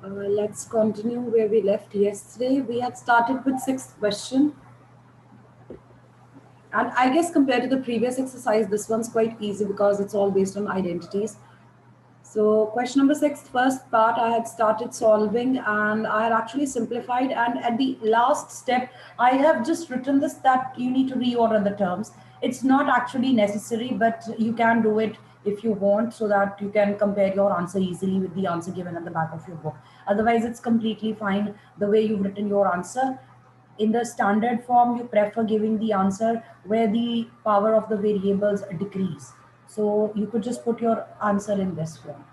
Let's continue where we left yesterday. We had started with sixth question. And I guess compared to the previous exercise, this one's quite easy because it's all based on identities. So question number six, first part I had started solving and I had actually simplified, and at the last step I have just written this that you need to reorder the terms. It's not actually necessary, but you can do it if you want so that you can compare your answer easily with the answer given at the back of your book. Otherwise it's completely fine the way you've written your answer. In the standard form, you prefer giving the answer where the power of the variables decrease. So you could just put your answer in this form.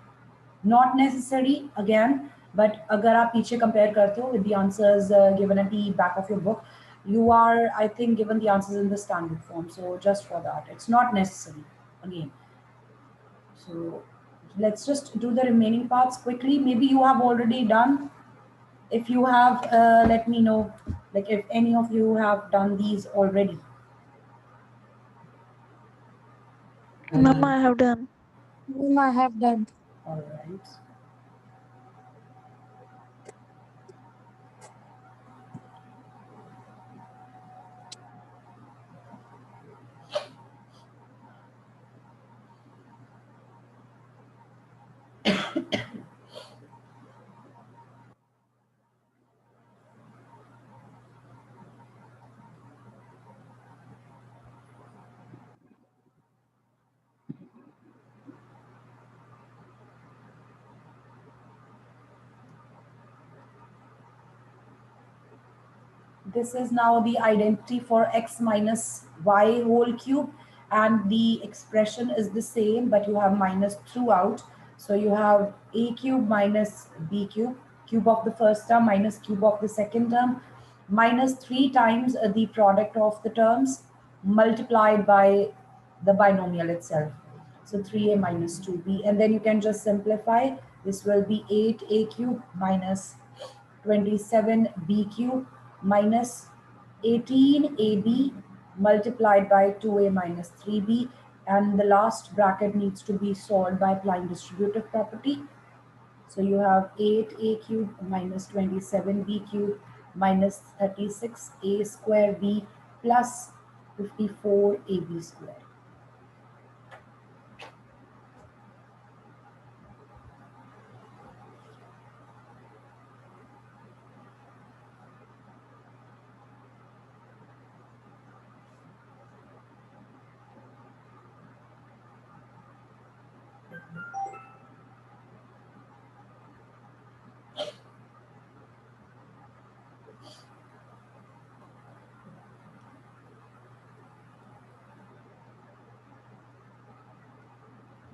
Not necessary again, but अगर आप पीछे compare करते हो with the answers given at the back of your book, you are, I think, given the answers in the standard form. So just for that, it's not necessary again. So let's just do the remaining parts quickly. Maybe you have already done. If you have, let me know, like if any of you have done these already. Mama, I have done. Ma'am, I have done. All right. This is now the identity for x minus y whole cube, and the expression is the same, but you have minus throughout. So you have a cube minus b cube, cube of the first term minus cube of the second term, minus 3 times the product of the terms multiplied by the binomial itself. So 3a minus 2b, and then you can just simplify. This will be 8a cube minus 27b cube minus 18ab multiplied by 2a minus 3b, and the last bracket needs to be solved by applying distributive property. So you have 8a cube minus 27b cube minus 36a square b plus 54ab square.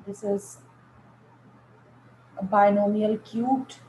This is a binomial cubed.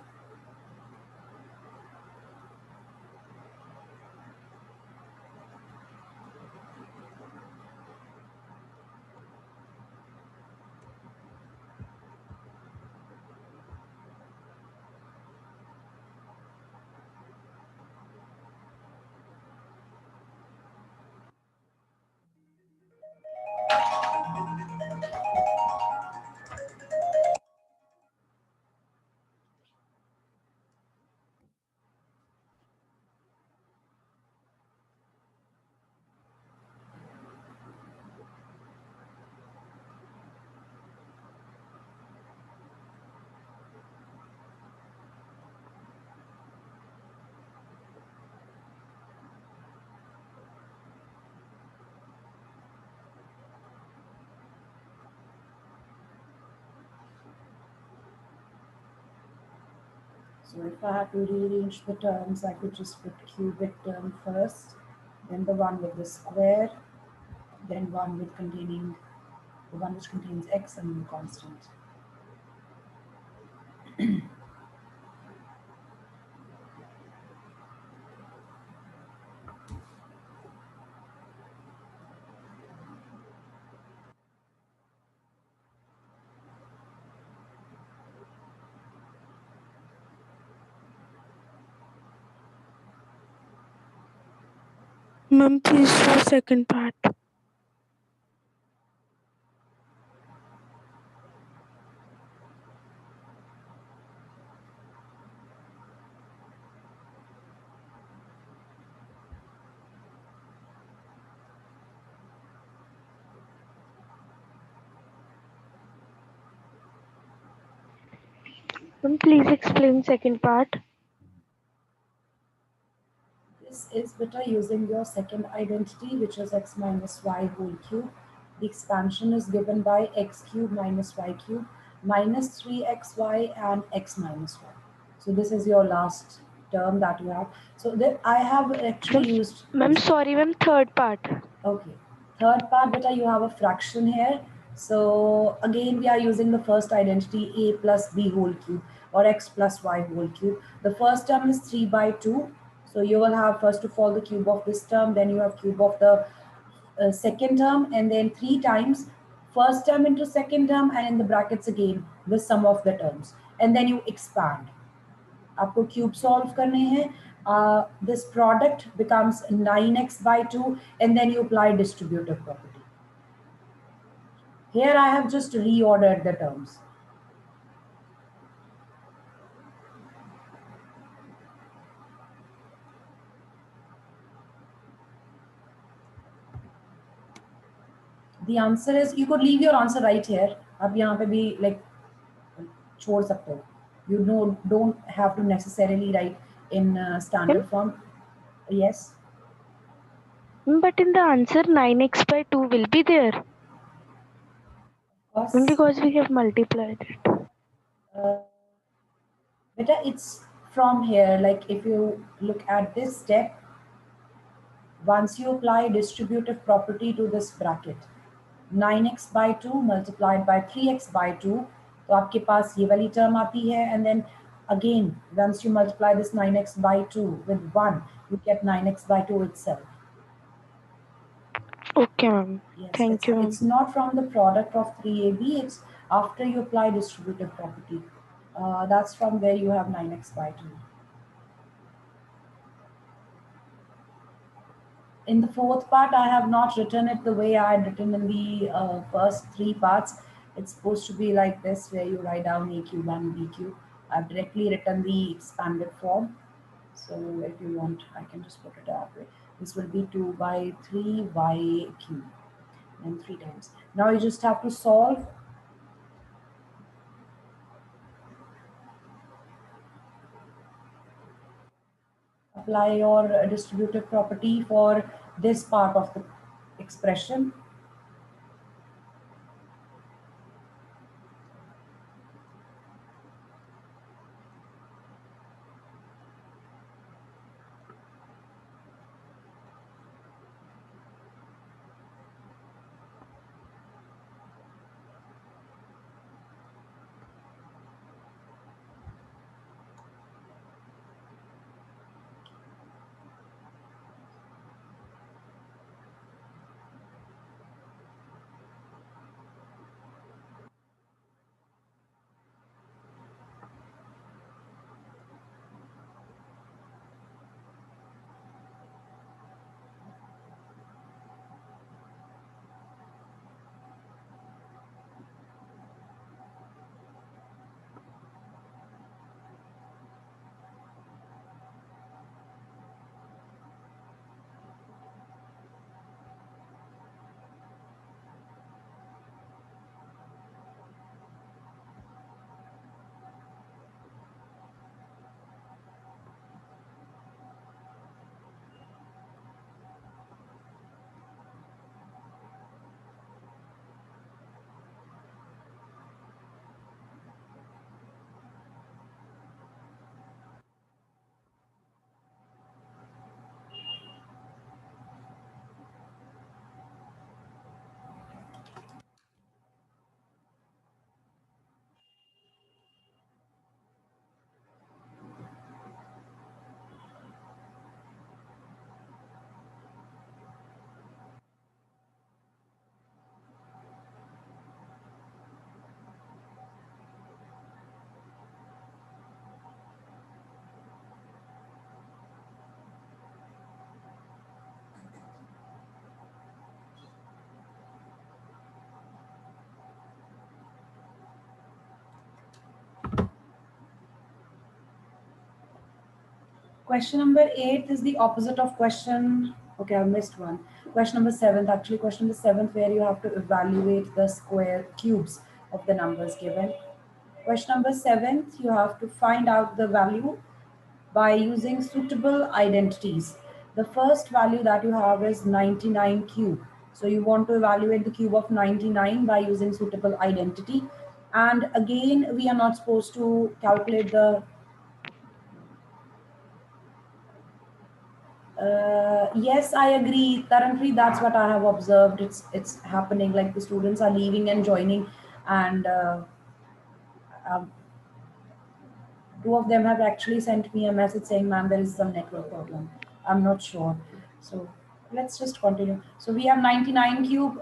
So if I had to rearrange the terms, I could just put cubic term first, then the one with the square, then one with containing the one which contains x and the constant. Ma'am, please show second part. Please explain second part. This is better using your second identity, which is x minus y whole cube. The expansion is given by x cube minus y cube minus 3xy and x minus y. So this is your last term that you have. So that I have actually used. Ma'am, sorry, ma'am, third part. Okay. Third part, beta, you have a fraction here. So again, we are using the first identity a plus b whole cube or x plus y whole cube. The first term is 3 by 2. So you will have first of all the cube of this term, then you have cube of the second term, and then 3 times first term into second term, and in the brackets again the sum of the terms. And then you expand. आपको cube solve करने हैं this product becomes 9x by 2 and then you apply distributive property. Here I have just reordered the terms. The answer is, you could leave your answer right here. आप यहाँ पे भी like छोड़ सकते हो. You don't have to necessarily write in standard form. Yes. But in the answer, 9x by 2 will be there. Because we have multiplied it. Beta, it's from here. Like if you look at this step, once you apply distributive property to this bracket, 9x by 2 multiplied by 3x by 2, तो आपके पास ये वाली term आती है, and then again once you multiply this 9x by 2 with 1, you get 9x by 2 itself. Okay, ma'am. Yes, Thank you, ma'am. It's not from the product of 3ab, it's after you apply distributive property. That's from where you have 9x by 2. In the fourth part, I have not written it the way I had written in the first 3 parts. It's supposed to be like this, where you write down a cube and b cube. I've directly written the expanded form. So if you want, I can just put it that way. This will be 2 by 3 y cube and 3 times. Now you just have to solve. Apply your distributive property for this part of the expression. Question number 8 is the opposite of question. Okay, I missed one. Question number 7. Actually, question number 7, where you have to evaluate the square cubes of the numbers given. Question number 7, you have to find out the value by using suitable identities. The first value that you have is 99 cube. So you want to evaluate the cube of 99 by using suitable identity. And again, we are not supposed to calculate the yes, I agree. Currently, that's what I have observed. It's happening. Like the students are leaving and joining, and um, two of them have actually sent me a message saying, "Ma'am, there is some network problem." I'm not sure. So let's just continue. So we have 99 cube.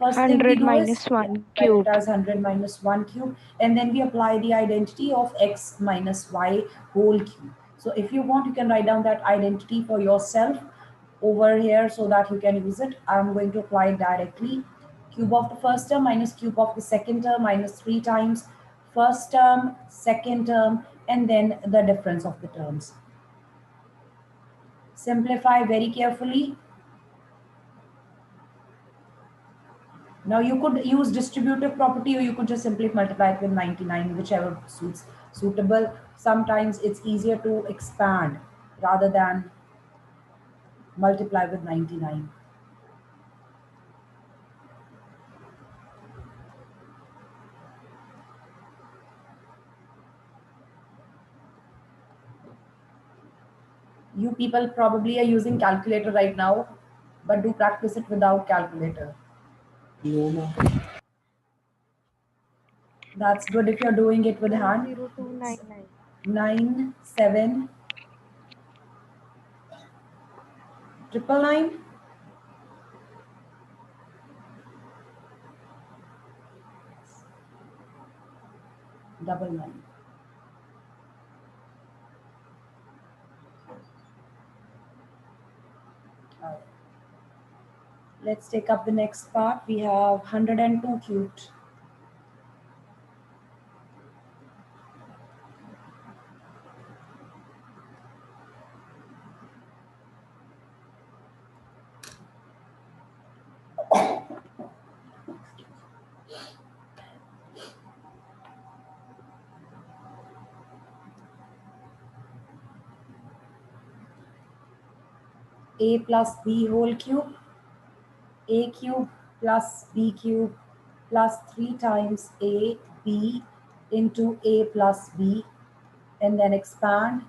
First thing we 100 do is minus 1 write cube. it as 100 minus 1 cube, and then we apply the identity of x minus y whole cube. So if you want, you can write down that identity for yourself over here so that you can use it. I'm going to apply it directly. Cube of the first term minus cube of the second term minus 3 times first term, second term, and then the difference of the terms. Simplify very carefully. Now you could use distributive property, or you could just simply multiply it with 99, whichever suits suitable. Sometimes it's easier to expand rather than multiply with 99. You people probably are using calculator right now, but do practice it without calculator. No. That's good if you're doing it with hand. 10299. 9 7 999. Double nine. All right. Let's take up the next part. We have 102 cubed. A plus b whole cube, a cube plus b cube plus 3 times a b into a plus b, and then expand.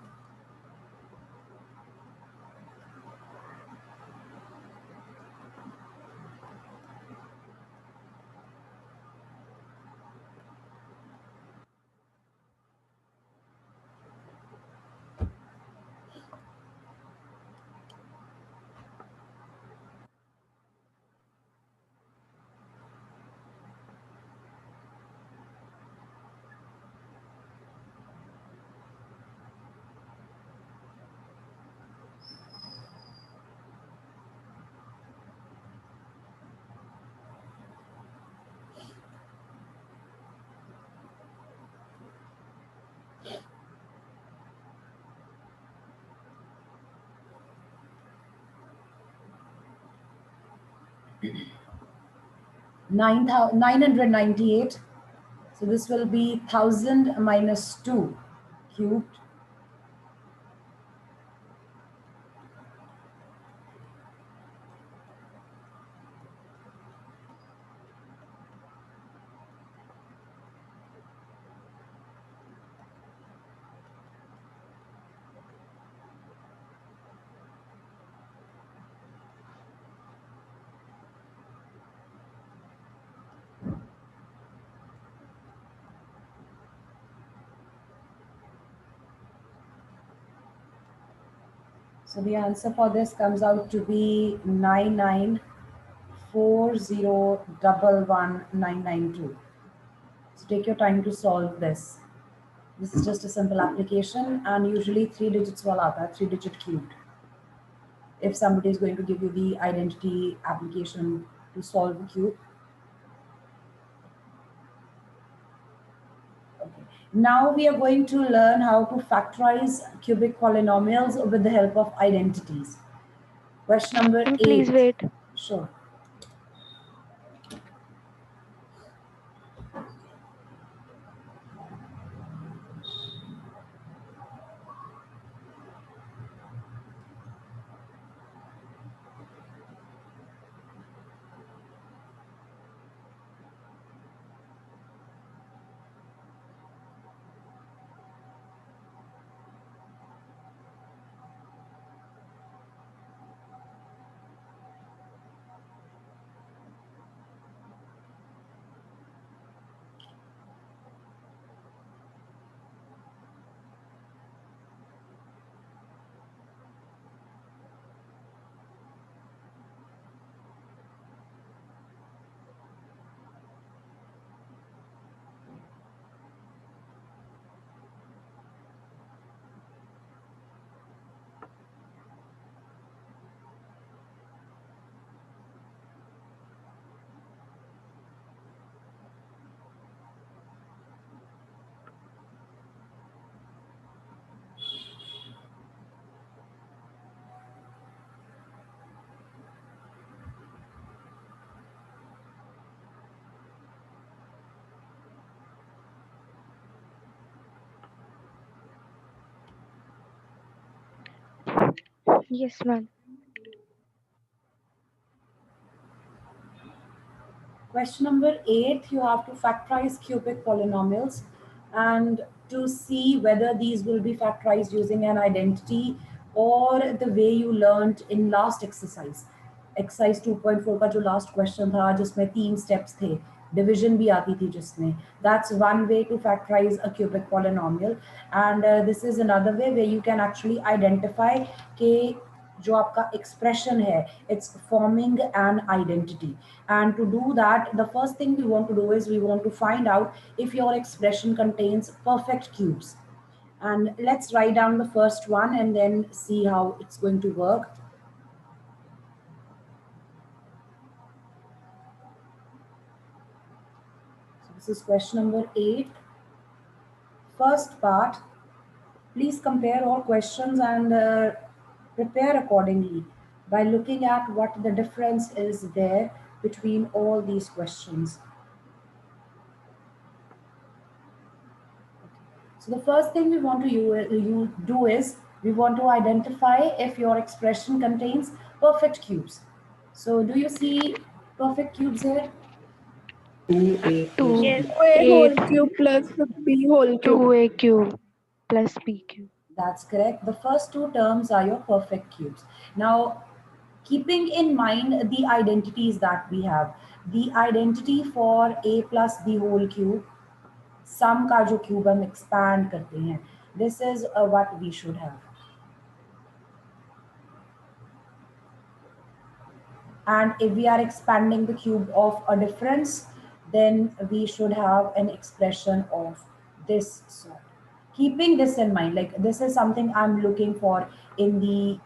Nine 998. So this will be 1000 minus 2 cubed. So the answer for this comes out to be 9940111992. So take your time to solve this. This is just a simple application, and usually 3 digits wala aata hai, 3-digit cubed. If somebody is going to give you the identity application to solve a cube. Okay. Now we are going to learn how to factorize cubic polynomials with the help of identities. Question number 8. Please wait. Sure. Yes, ma'am. Question number 8, you have to factorize cubic polynomials and to see whether these will be factorized using an identity or the way you learned in last exercise. Exercise 2.4 का जो last question था जिसमें 3 steps थे, division भी आती थी जिसमें. That's one way to factorize a cubic polynomial, and this is another way where you can actually identify कि जो आपका expression है, it's forming an identity. And to do that, the first thing we want to do is we want to find out if your expression contains perfect cubes. And let's write down the first one and then see how it's going to work. So this is question number 8. First part, please compare all questions and prepare accordingly by looking at what the difference is there between all these questions. So the first thing we want to do is we want to identify if your expression contains perfect cubes. So do you see perfect cubes here? 2a plus Two b. A whole 8 cube plus B whole cube. 2a cube plus b cube. That's correct. The first two terms are your perfect cubes. Now, keeping in mind the identities that we have, the identity for a plus b whole cube, sum का जो cube हम expand करते हैं, this is what we should have. And if we are expanding the cube of a difference, then we should have an expression of this sort. Keeping this in mind, like this is something I'm looking for in the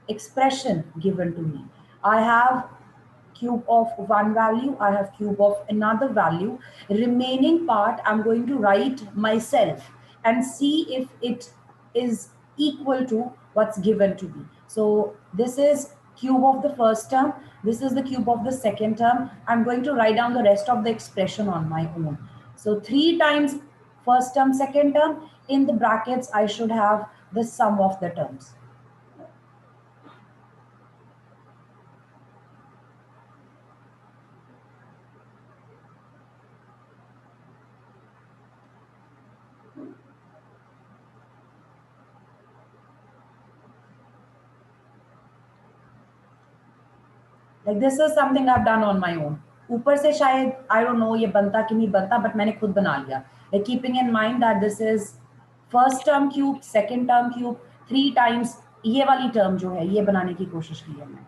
expression given to me. I have cube of one value, I have cube of another value. Remaining part, I'm going to write myself and see if it is equal to what's given to me. So this is cube of the first term, this is the cube of the second term. I'm going to write down the rest of the expression on my own. So 3 times first term, second term, in the brackets, I should have the sum of the terms. Like this is something I've done on my own. ऊपर से शायद I don't know ये बनता कि नहीं बनता, but मैंने खुद बना लिया. Like keeping in mind that this is first term cube, second term cube, 3 times ये वाली term जो है ये बनाने की कोशिश की है मैंने.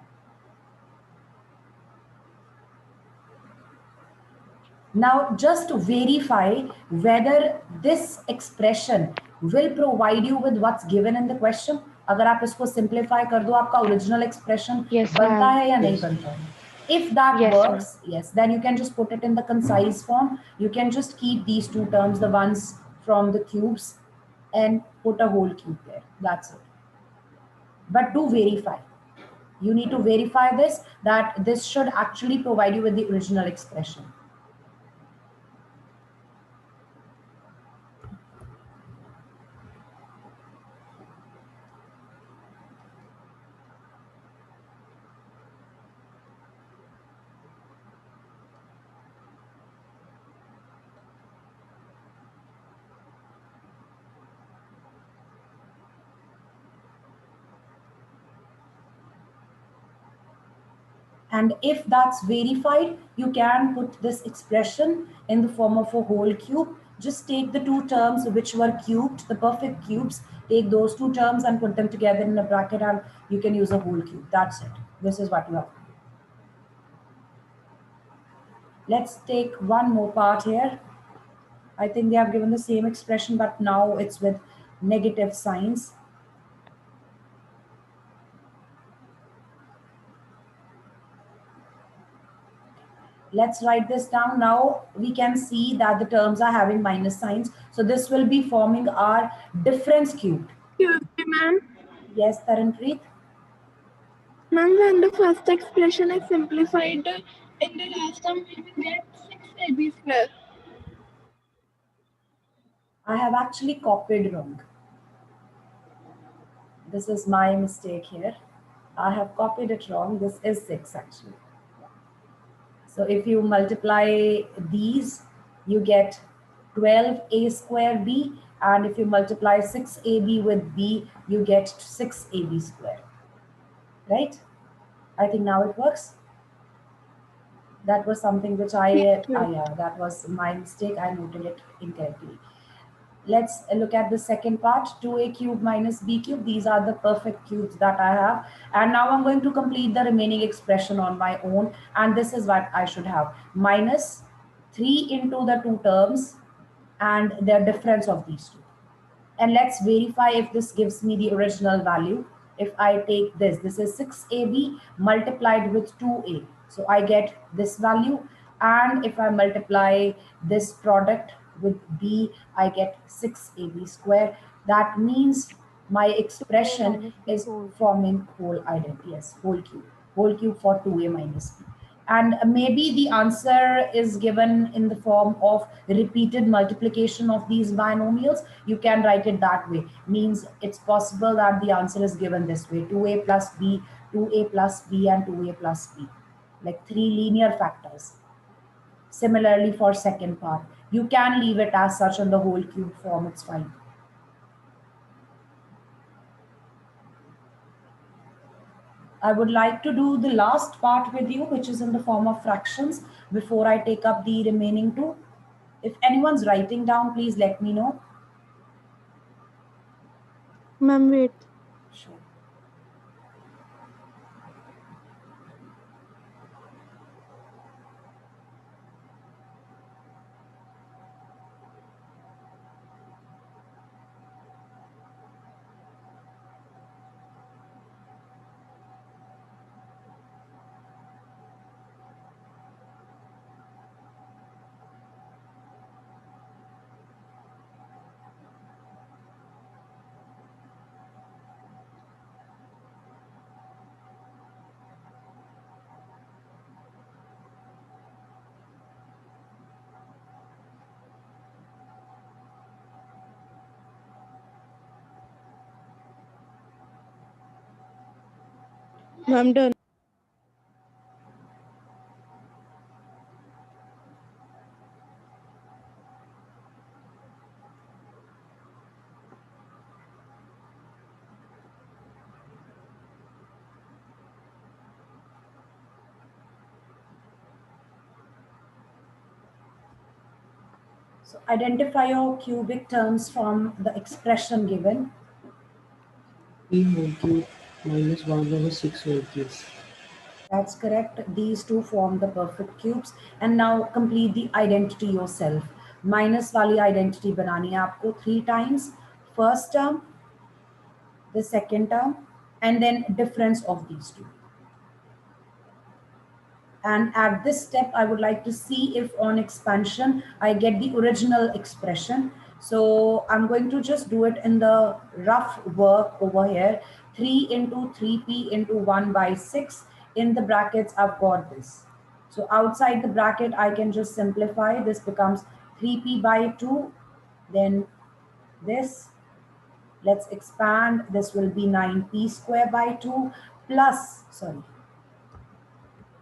Now, just to verify whether this expression will provide you with what's given in the question, अगर आप इसको simplify कर दो, आपका original expression Yes, बनता ma'am. है या नहीं बनता है? If that Yes, works, yes, then you can just put it in the concise form. You can just keep these two terms, the ones from the cubes, and put a whole cube there. That's it. But do verify. You need to verify this, that this should actually provide you with the original expression. And if that's verified, you can put this expression in the form of a whole cube. Just take the two terms which were cubed, the perfect cubes, take those two terms and put them together in a bracket and you can use a whole cube. That's it. This is what you have to do. Let's take one more part here. I think they have given the same expression, but now it's with negative signs. Let's write this down. Now we can see that the terms are having minus signs. So this will be forming our difference cubed. Excuse me, ma'am. Yes, Taranpreet? Ma'am, when the first expression is simplified, in the last term we will get 6ab square. I have actually copied wrong. This is my mistake here. I have copied it wrong. This is 6 actually. So if you multiply these, you get 12a square b. And if you multiply 6ab with b, you get 6ab square. Right? I think now it works. That was something which yeah, that was my mistake. I noted it incorrectly. Let's look at the second part, 2a cube minus b cube. These are the perfect cubes that I have. And now I'm going to complete the remaining expression on my own. And this is what I should have. Minus 3 into the two terms and the difference of these two. And let's verify if this gives me the original value. If I take this is 6ab multiplied with 2a. So I get this value. And if I multiply this product with b, I get 6ab square. That means my expression is forming whole identity. Yes, whole cube for 2a minus b. And maybe the answer is given in the form of repeated multiplication of these binomials. You can write it that way. Means it's possible that the answer is given this way: 2a plus b, 2a plus b, and 2a plus b. Like 3 linear factors. Similarly for second part, you can leave it as such in the whole cube form, it's fine. I would like to do the last part with you, which is in the form of fractions, before I take up the remaining two. If anyone's writing down, please let me know. Ma'am, wait. Sure. Ma'am, done. So identify your cubic terms from the expression given. 3 whole cube minus 1 over 6 whole cube. That's correct. These two form the perfect cubes. And now complete the identity yourself. Minus wali identity banani hai aapko 3 times. First term, the second term, and then difference of these two. And at this step, I would like to see if on expansion, I get the original expression. So I'm going to just do it in the rough work over here. 3 into 3p into 1 by 6. In the brackets, I've got this. So outside the bracket, I can just simplify. This becomes 3p by 2. Then this. Let's expand. This will be 9p square by 2 plus, sorry,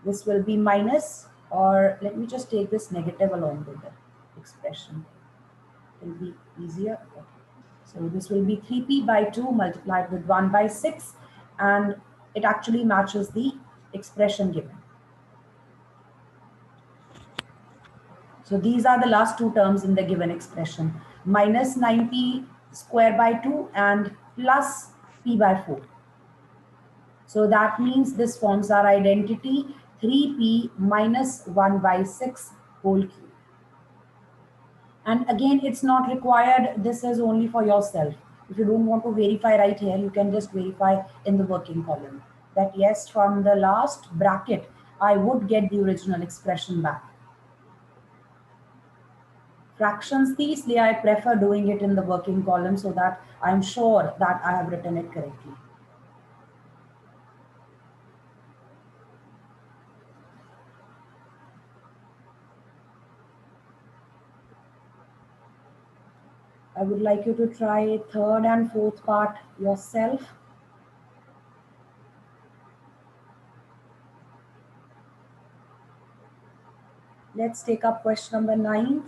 this will be minus, or let me just take this negative along with the expression. It will be easier. Okay. So this will be 3p by 2 multiplied with 1 by 6, and it actually matches the expression given. So these are the last two terms in the given expression: minus 9p square by 2 and plus p by 4. So that means this forms our identity: 3p minus 1 by 6 whole cube. And again, it's not required. This is only for yourself. If you don't want to verify right here, you can just verify in the working column that yes, from the last bracket, I would get the original expression back. Fractions, these, I prefer doing it in the working column so that I'm sure that I have written it correctly. I would like you to try third and fourth part yourself. Let's take up question number 9.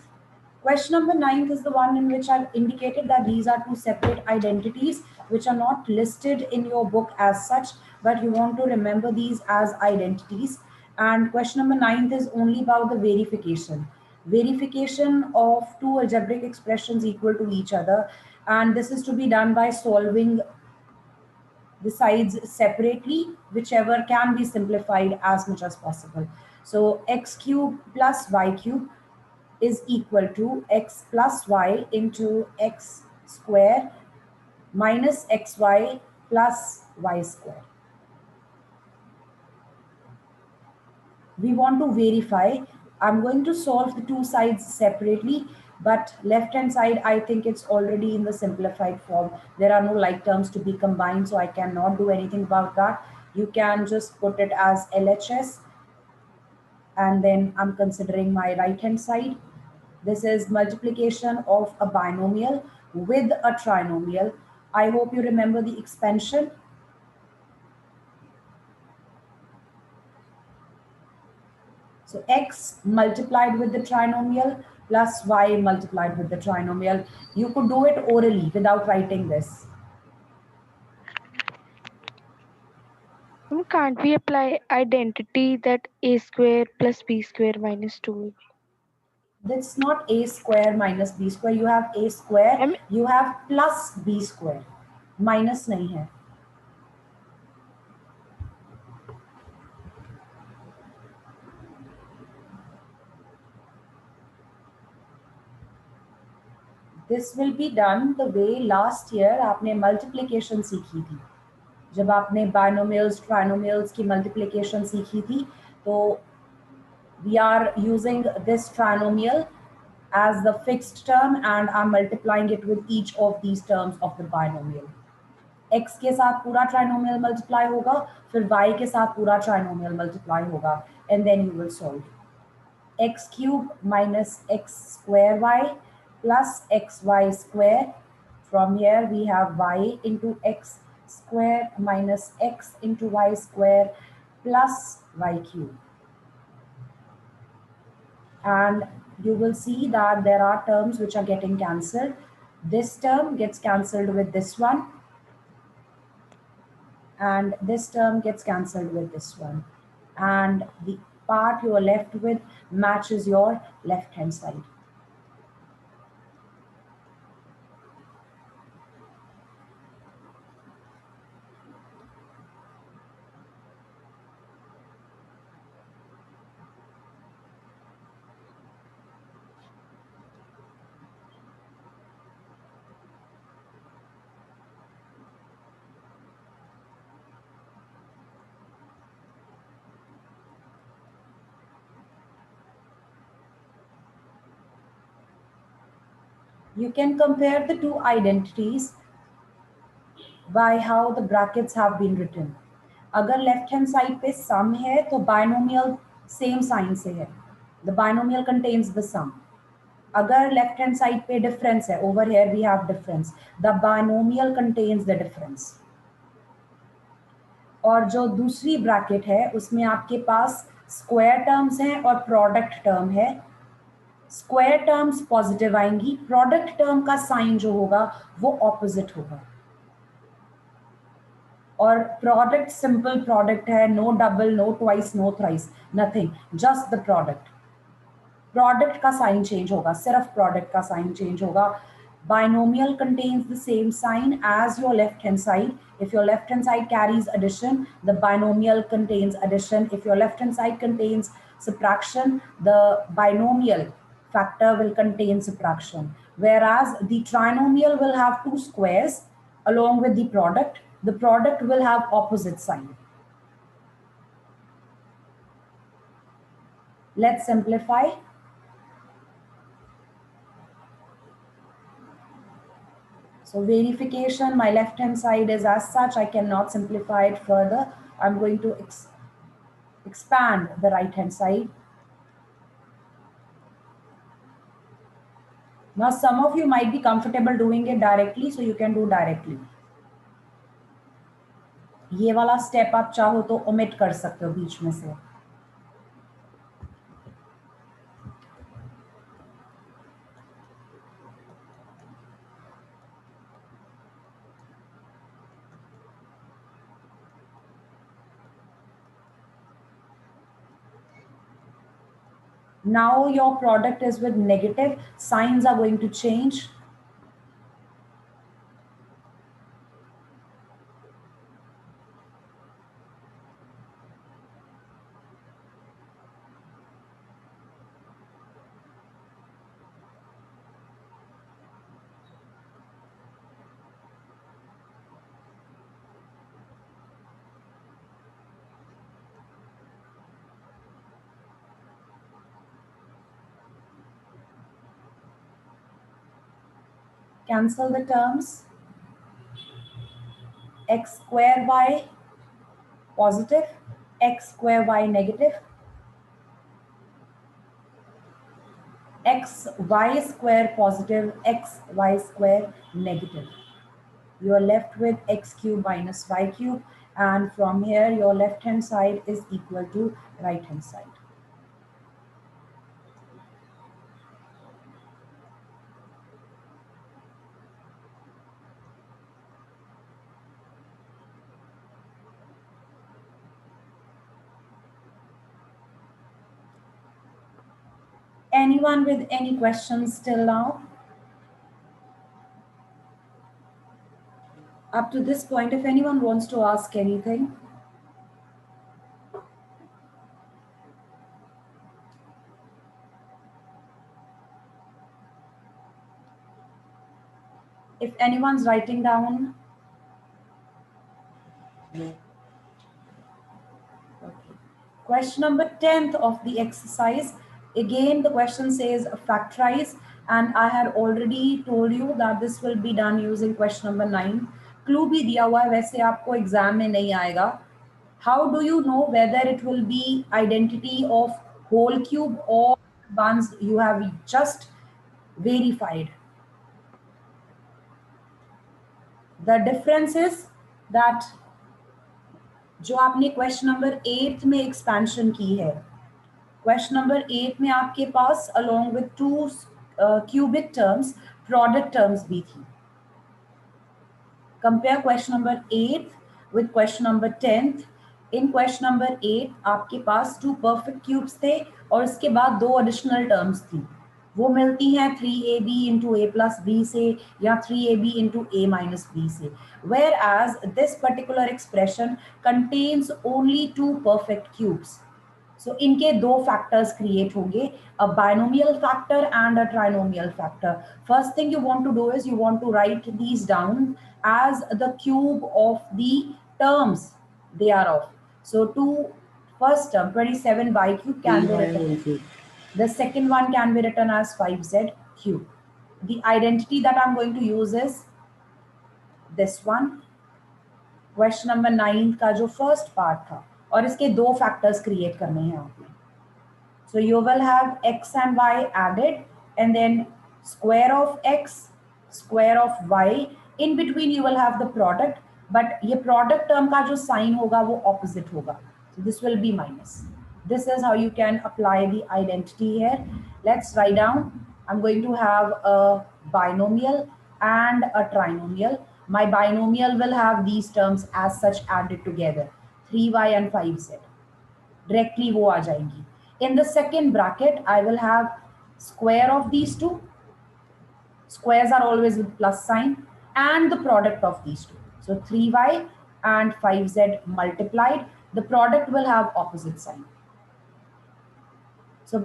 Question number 9 is the one in which I've indicated that these are two separate identities which are not listed in your book as such, but you want to remember these as identities. And question number 9 is only about the verification. Verification of two algebraic expressions equal to each other. And this is to be done by solving the sides separately, whichever can be simplified as much as possible. So x cube plus y cube is equal to x plus y into x square minus xy plus y square. We want to verify. I'm going to solve the two sides separately, but left hand side, I think it's already in the simplified form. There are no like terms to be combined, so I cannot do anything about that. You can just put it as LHS, and then I'm considering my right hand side. This is multiplication of a binomial with a trinomial. I hope you remember the expansion. So x multiplied with the trinomial plus y multiplied with the trinomial. You could do it orally without writing this. Can't we apply identity that a square plus b square minus 2? That's not a square minus b square. You have a square, you have plus b square. Minus nahi hai. This will be done the way last year आपने multiplication सीखी थी. जब आपने binomials, trinomials की multiplication सीखी थी, तो we are using this trinomial as the fixed term and I'm multiplying it with each of these terms of the binomial. X के साथ पूरा trinomial multiply होगा, फिर Y के साथ पूरा trinomial multiply होगा, and then you will solve. X cube minus x square y plus xy square. From here we have y into x square minus x into y square plus y cube. And you will see that there are terms which are getting cancelled. This term gets cancelled with this one, and this term gets cancelled with this one, and the part you are left with matches your left hand side. You can compare the two identities by how the brackets have been written. अगर left hand side पे sum है तो binomial same sign से है. The binomial contains the sum. अगर left hand side पे difference है, over here we have difference. The binomial contains the difference. और जो दूसरी bracket है उसमें आपके पास square terms हैं और product term है. स्क्वायर टर्म्स पॉजिटिव आएंगी, प्रोडक्ट टर्म का साइन जो होगा वो ऑपोजिट होगा. और प्रोडक्ट सिंपल प्रोडक्ट है, no double, no twice, no thrice, nothing, just the product. Product का साइन चेंज होगा, सिर्फ प्रोडक्ट का साइन चेंज होगा. Binomial contains the same sign as your left hand side. If your left hand side carries addition, the binomial contains addition. If your left hand side contains subtraction, the binomial factor will contain subtraction. Whereas the trinomial will have two squares along with the product. The product will have opposite sign. Let's simplify. So verification, my left hand side is as such, I cannot simplify it further. I'm going to expand the right hand side. Now some of you might be comfortable doing it directly, so you can do directly. ये वाला step आप चाहो तो omit कर सकते हो बीच में से. Now your product is with negative. Signs are going to change. Cancel the terms. X square y positive, x square y negative, x y square positive, x y square negative. You are left with x cube minus y cube, and from here your left hand side is equal to right hand side. Anyone with any questions till now? Up to this point, if anyone wants to ask anything. If anyone's writing down. No. Okay. Question number 10th of the exercise. Again, the question says factorize, and I had already told you that this will be done using question number 9. Clue भी दिया हुआ है, वैसे आपको exam में नहीं आएगा. How do you know whether it will be identity of whole cube or ones you have just verified? The difference is that जो आपने क्वेश्चन नंबर 8 में एक्सपेंशन की है, क्वेश्चन नंबर 8 में आपके पास along with 2 cubic terms product terms भी थी. Compare question number 8 with question number 10th. In question number 8 आपके पास 2 परफेक्ट क्यूब्स थे और इसके बाद 2 एडिशनल टर्म्स थी. वो मिलती हैं 3ab into a plus b से या 3ab into a minus b से. Whereas this particular expression contains only 2 perfect cubes. So इनके 2 फैक्टर्स क्रिएट होंगे, a binomial factor and a trinomial factor. First thing you want to do is you want to write these down as the cube of the terms they are of. So first term 27 by cube can be written. The second one can be written as 5z cube. The identity that I'm going to use is this one. Question number 9 का जो first part था, और इसके 2 factors create करने हैं आपने. So you will have x and y added and then square of x, square of y. In between you will have the product, but ये product term का जो साइन होगा वो ऑपोजिट होगा. So this will be minus. This is how you can apply the identity here. Let's write down. I'm going to have a binomial and a trinomial. My binomial will have these terms as such added together. 3y and 5z. Directly वो आ जाएंगी. In the second bracket, I will have square of these two. Squares are always with plus sign, and the product of these two. So 3y and 5z multiplied. The product will have opposite sign. So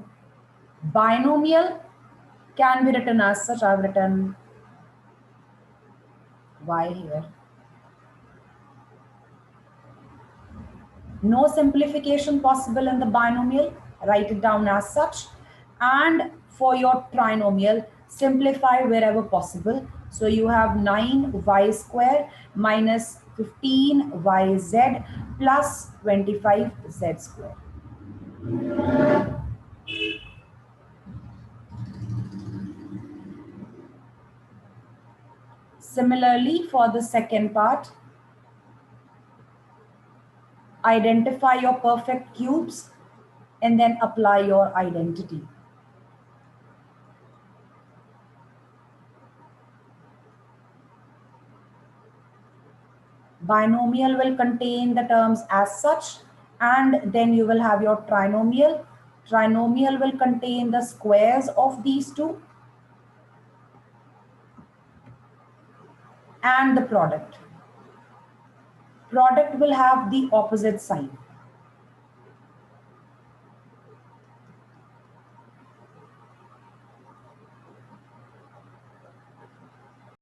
binomial can be written as such. I've written y here. No simplification possible in the binomial. Write it down as such. And for your trinomial, simplify wherever possible. So you have 9y square minus 15yz plus 25z square. Similarly, for the second part, identify your perfect cubes and then apply your identity. Binomial will contain the terms as such, and then you will have your trinomial Trinomial will contain the squares of these two and the product. Product will have the opposite sign.